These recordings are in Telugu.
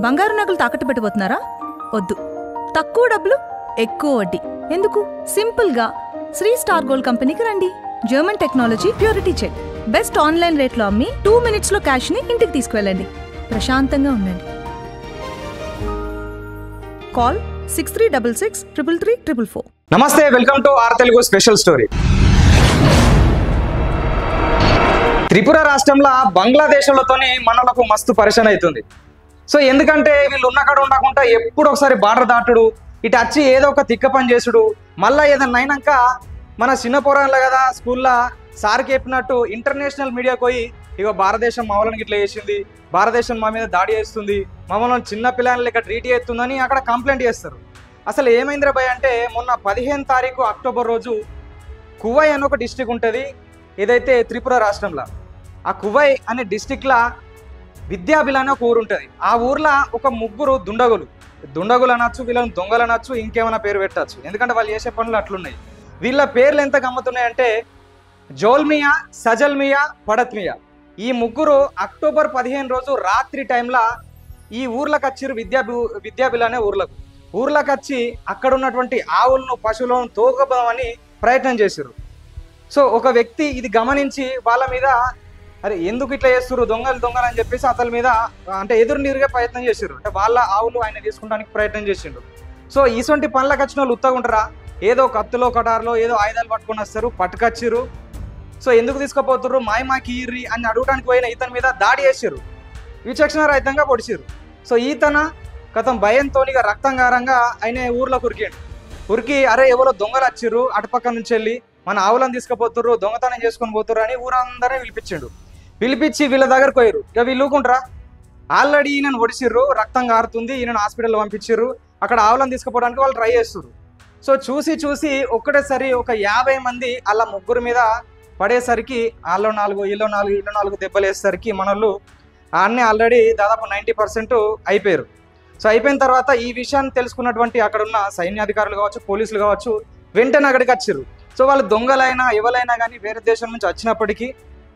బంగారు నగలు తాకట్టు పెట్టబోతున్నారా? వద్దు. తక్కువ డబ్బులు ఎక్కువ వడ్డీ ఎందుకు? సింపుల్గా శ్రీ స్టార్ గోల్డ్ కంపెనీకి రండి. German technology, purity check, best online రేట్లో అమ్మి 2 minutesలో క్యాష్ని ఇంటికి తీసుకువెళ్ళండి. ప్రశాంతంగా ఉండండి. కాల్ 6366 నమస్తే, welcome to R Telugu special story. Tripura రాష్ట్రంలో బంగ్లాదేశ్లతోనే మనలకు మస్తు పరిచయం అవుతుంది. సో ఎందుకంటే వీళ్ళు ఉన్నక్కడ ఉండకుండా ఎప్పుడు ఒకసారి బార్డర్ దాటుడు, ఇటు వచ్చి ఏదో ఒక తిక్క పని చేసుడు, మళ్ళీ ఏదన్నా అయినాక మన చిన్న పోరాన్లు కదా స్కూల్లో సార్కి చెప్పినట్టు ఇంటర్నేషనల్ మీడియాకి పోయి ఇక భారతదేశం మమ్మల్ని ఇట్లా చేసింది, భారతదేశం మా మీద దాడి చేస్తుంది, మమ్మల్ని చిన్న పిల్లల లెక్క ట్రీట్ చేస్తుందని అక్కడ కంప్లైంట్ చేస్తారు. అసలు ఏమైందిరా భయ్ అంటే, మొన్న 15 తారీఖు అక్టోబర్ రోజు కువై అని ఒక డిస్టిక్ ఉంటుంది ఏదైతే త్రిపుర రాష్ట్రంలో. ఆ కువై అనే డిస్టిక్లో విద్యాబిల్ అనే ఒక ఊరు ఉంటుంది. ఆ ఊర్లో ఒక ముగ్గురు దుండగులు అనొచ్చు, వీళ్ళని దొంగలు అనొచ్చు, ఇంకేమైనా పేరు పెట్టచ్చు, ఎందుకంటే వాళ్ళు చేసే పనులు అట్లున్నాయి. వీళ్ళ పేర్లు ఎంత గమ్మతున్నాయంటే జోల్మియా, సజల్మియా, పడత్మియా. ఈ ముగ్గురు అక్టోబర్ 15 రోజు రాత్రి టైంలో ఈ ఊర్లకు వచ్చిర్రు, విద్యాబిల్ అనే ఊర్లకు వచ్చి అక్కడ ఉన్నటువంటి ఆవులను, పశువులను తోకబోమని ప్రయత్నం చేశారు. సో ఒక వ్యక్తి ఇది గమనించి వాళ్ళ మీద అరే ఎందుకు ఇట్లా చేస్తారు, దొంగలు అని చెప్పేసి అతని మీద అంటే ఎదురు నీరుగా ప్రయత్నం చేసారు. అంటే వాళ్ళ ఆవులు ఆయన తీసుకుంటానికి ప్రయత్నం చేసిండు. సో ఇటువంటి పనులకు వచ్చిన వాళ్ళు ఉత్తగా ఉంటారా? ఏదో కత్తులో కటారులో ఏదో ఆయుధాలు పట్టుకొని వస్తారు, పట్టుకొచ్చిర్రు. సో ఎందుకు తీసుకుపోతుర్రు, మాకి ఇర్రి అని అడగడానికి పోయిన ఇతని మీద దాడి చేసారు, విచక్షణ రహితంగా పొడిచారు. సో ఈతన గతం భయంతో రక్తంగారంగా ఆయన ఊర్లోకి ఉరికి అరే ఎవరో దొంగలు వచ్చిర్రు, అటుపక్క నుంచి వెళ్ళి మన ఆవులను తీసుకుపోతుర్రు, దొంగతనం చేసుకొని పోతుర్రు అని ఊరందరినీ పిలిపించి వీళ్ళ దగ్గరకు పోయారు. ఇక వీళ్ళు ఊకుంటారా? ఆల్రెడీ ఈయనను ఒడిసిర్రు, రక్తం కారుతుంది, ఈయనను హాస్పిటల్లో పంపించారు. అక్కడ ఆవులను తీసుకుపోవడానికి వాళ్ళు ట్రై చేస్తారు. సో చూసి ఒక్కటేసారి ఒక 50 మంది అలా ముగ్గురు మీద పడేసరికి వాళ్ళు 4 వీళ్ళు 4 దెబ్బలు వేసేసరికి మనోళ్ళు అన్నీ ఆల్రెడీ దాదాపు 90% అయిపోయారు. సో అయిపోయిన తర్వాత ఈ విషయాన్ని తెలుసుకున్నటువంటి అక్కడ ఉన్న సైన్యాధికారులు కావచ్చు, పోలీసులు కావచ్చు, వెంటనే అక్కడికి వచ్చారు. సో వాళ్ళు దొంగలైనా ఎవరైనా కానీ వేరే దేశం నుంచి వచ్చినప్పటికీ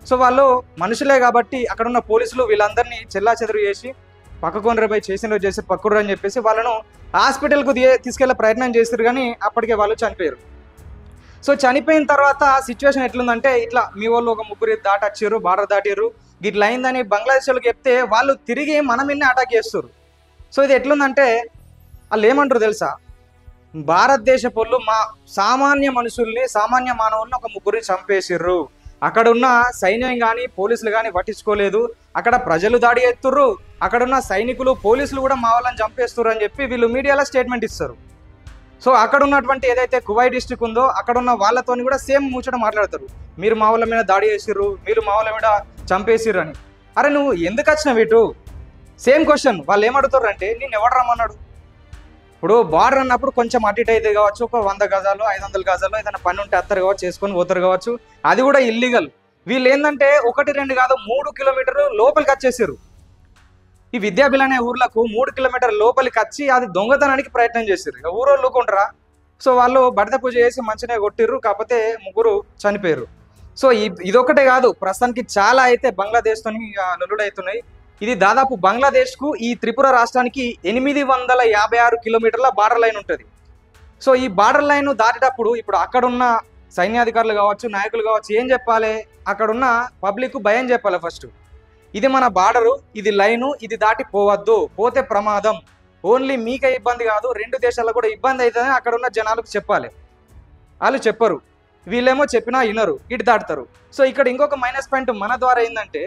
సో వాళ్ళు మనుషులే కాబట్టి అక్కడ ఉన్న పోలీసులు వీళ్ళందరినీ చెల్లాచెదురు చేసి పక్కకొనరపై చేసి పక్కరు అని చెప్పేసి వాళ్ళను హాస్పిటల్కు తీసుకెళ్లే ప్రయత్నం చేస్తారు, కానీ అప్పటికే వాళ్ళు చనిపోయారు. సో చనిపోయిన తర్వాత సిచ్యువేషన్ ఎట్లుందంటే, ఇట్లా మీ వాళ్ళు ఒక ముగ్గురు దాటొచ్చారు, బార్డర్ దాటారు, ఇట్లా అయిందని బంగ్లాదేశ్ వాళ్ళకి చెప్తే వాళ్ళు తిరిగి మన మీదనే అటాక్ చేస్తారు. సో ఇది ఎట్లుందంటే వాళ్ళు ఏమంటారు తెలుసా, భారతదేశ పౌరులు మా సామాన్య మనుషుల్ని, సామాన్య మానవుల్ని ఒక ముగ్గురిని చంపేసిర్రు, అక్కడ ఉన్న సైన్యం కానీ పోలీసులు కానీ పట్టించుకోలేదు, అక్కడ ప్రజలు దాడి చేస్తుర్రు, అక్కడున్న సైనికులు పోలీసులు కూడా మా వాళ్ళని చంపేస్తున్నారు అని చెప్పి వీళ్ళు మీడియాలో స్టేట్మెంట్ ఇస్తారు. సో అక్కడ ఉన్నటువంటి ఏదైతే కువై డిస్ట్రిక్ట్ ఉందో అక్కడ ఉన్న వాళ్ళతో కూడా సేమ్ ముచ్చట మాట్లాడతారు, మీరు మా వాళ్ళ మీద దాడి చేసిర్రు, మీరు మా వాళ్ళ మీద చంపేసిర్రు అని. అరే నువ్వు ఎందుకు వచ్చినావు ఇటు? సేమ్ క్వశ్చన్ వాళ్ళు ఏమడుగుతారు అంటే, నేను ఎవడు రమ్మన్నాడు? ఇప్పుడు బార్డర్ అన్నప్పుడు కొంచెం అటు ఇటు అయితే కావచ్చు, ఒక 100 గజాలు 500 గజాలు ఏదైనా పని ఉంటే అత్తరు కావచ్చు, చేసుకొని పోతారు కావచ్చు, అది కూడా ఇల్లీగల్. వీళ్ళు ఏంటంటే 1, 2 కాదు 3 కిలోమీటర్లు లోపలికి వచ్చేసారు. ఈ విద్యాబిల్ అనే ఊర్లకు 3 కిలోమీటర్ల లోపలికి వచ్చి అది దొంగతనానికి ప్రయత్నం చేశారు. ఇక ఊరోళ్ళు ఊకుంటారా? సో వాళ్ళు బడిత పూజ చేసి మంచిగా కొట్టిర్రు, కాకపోతే ముగ్గురు చనిపోయారు. సో ఇదొకటే కాదు, ప్రస్తుతానికి చాలా అయితే బంగ్లాదేశ్తో లొల్లుడవుతున్నాయి. ఇది దాదాపు బంగ్లాదేశ్కు ఈ త్రిపుర రాష్ట్రానికి 856 కిలోమీటర్ల బార్డర్ లైన్ ఉంటుంది. సో ఈ బార్డర్ లైన్ దాటేటప్పుడు ఇప్పుడు అక్కడున్న సైన్యాధికారులు కావచ్చు, నాయకులు కావచ్చు ఏం చెప్పాలి, అక్కడున్న పబ్లిక్ భయం చెప్పాలి. ఫస్ట్ ఇది మన బార్డరు, ఇది లైను, ఇది దాటి పోవద్దు, పోతే ప్రమాదం, ఓన్లీ మీకే ఇబ్బంది కాదు 2 దేశాలకు కూడా ఇబ్బంది అవుతుందని అక్కడున్న జనాలకు చెప్పాలి. వాళ్ళు చెప్పరు, వీళ్ళేమో చెప్పినా వినరు, ఇటు దాటుతారు. సో ఇక్కడ ఇంకొక మైనస్ పాయింట్ మన ద్వారా ఏంటంటే,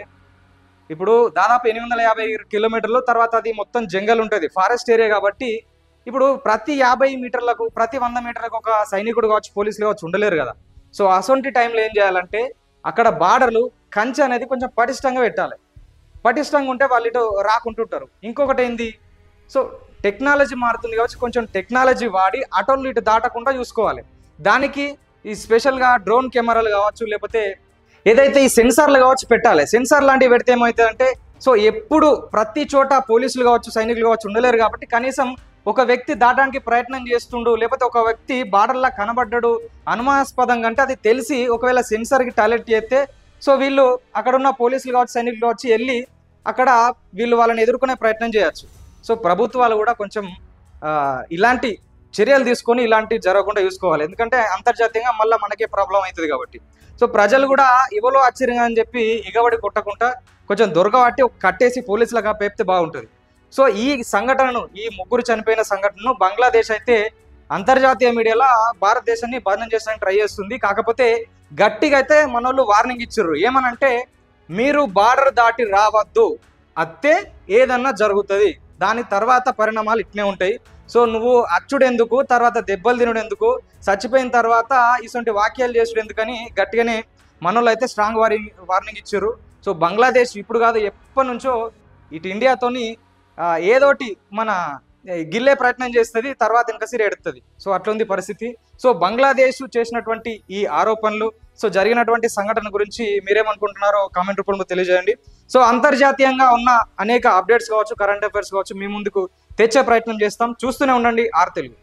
ఇప్పుడు దాదాపు 850 కిలోమీటర్లు, తర్వాత అది మొత్తం జంగల్ ఉంటుంది, ఫారెస్ట్ ఏరియా కాబట్టి ఇప్పుడు ప్రతి 50 మీటర్లకు ప్రతి 100 మీటర్లకు ఒక సైనికుడు కావచ్చు, పోలీసులు కావచ్చు ఉండలేరు కదా. సో అసొంటి టైంలో ఏం చేయాలంటే అక్కడ బార్డర్లు కంచె అనేది కొంచెం పటిష్టంగా పెట్టాలి. పటిష్టంగా ఉంటే వాళ్ళు ఇటు రాకుంటుంటారు. ఇంకొకటి ఏంది, సో టెక్నాలజీ మారుతుంది కావచ్చు, కొంచెం టెక్నాలజీ వాడి అటోళ్ళు ఇటు దాటకుండా చూసుకోవాలి. దానికి ఈ స్పెషల్గా డ్రోన్ కెమెరాలు కావచ్చు, లేకపోతే ఏదైతే ఈ సెన్సార్లు కావచ్చు పెట్టాలి. సెన్సార్ లాంటివి పెడితే ఏమవుతుందంటే, సో ఎప్పుడు ప్రతి చోట పోలీసులు కావచ్చు, సైనికులు కావచ్చు ఉండలేరు కాబట్టి కనీసం ఒక వ్యక్తి దాటానికి ప్రయత్నం చేస్తుండు, లేకపోతే ఒక వ్యక్తి బార్డర్లా కనబడ్డాడు అనుమానాస్పదంగా అంటే అది తెలిసి ఒకవేళ సెన్సార్కి టాలెట్ చేస్తే సో వీళ్ళు అక్కడ ఉన్న పోలీసులు కావచ్చు, సైనికులు కావచ్చు వెళ్ళి అక్కడ వీళ్ళు వాళ్ళని ఎదుర్కొనే ప్రయత్నం చేయొచ్చు. సో ప్రభుత్వాలు కూడా కొంచెం ఇలాంటి చర్యలు తీసుకొని ఇలాంటి జరగకుండా చూసుకోవాలి, ఎందుకంటే అంతర్జాతీయంగా మళ్ళీ మనకే ప్రాబ్లం అవుతుంది కాబట్టి. సో ప్రజలు కూడా ఇవలో ఆశ్చర్యంగా అని చెప్పి ఎగబడి కొట్టకుండా కొంచెం దొరకబట్టి కట్టేసి పోలీసులుగా పేపితే బాగుంటుంది. సో ఈ సంఘటనను, ఈ ముగ్గురు చనిపోయిన సంఘటనను బంగ్లాదేశ్ అయితే అంతర్జాతీయ మీడియాలో భారతదేశాన్ని బంధం చేసడానికి ట్రై చేస్తుంది. కాకపోతే గట్టిగా అయితే మనోళ్ళు వార్నింగ్ ఇచ్చారు, ఏమనంటే మీరు బార్డర్ దాటి రావద్దు, అత్తే ఏదన్నా జరుగుతుంది, దాని తర్వాత పరిణామాలు ఇట్నే ఉంటాయి. సో నువ్వు అచ్చుడెందుకు, తర్వాత దెబ్బలు తినడెందుకు, చచ్చిపోయిన తర్వాత ఇటువంటి వాక్యాలు చేసుడు ఎందుకని గట్టిగానే మనోళ్ళు అయితే స్ట్రాంగ్ వార్నింగ్ ఇచ్చారు. సో బంగ్లాదేశ్ ఇప్పుడు కాదు ఎప్పటి నుంచో ఇటు ఇండియాతోని ఏదోటి మన గిల్లే ప్రయత్నం చేస్తుంది, తర్వాత ఇంకా సిరి ఎడుతుంది. సో అట్లుంది పరిస్థితి. సో బంగ్లాదేశ్ చేసినటువంటి ఈ ఆరోపణలు, సో జరిగినటువంటి సంఘటన గురించి మీరేమనుకుంటున్నారో కామెంట్ రూపంలో తెలియజేయండి. సో అంతర్జాతీయంగా ఉన్న అనేక అప్డేట్స్ కావచ్చు, కరెంట్ అఫైర్స్ కావచ్చు మీ ముందుకు తెచ్చే ప్రయత్నం చేస్తాం. చూస్తూనే ఉండండి ఆర్ తెలుగు.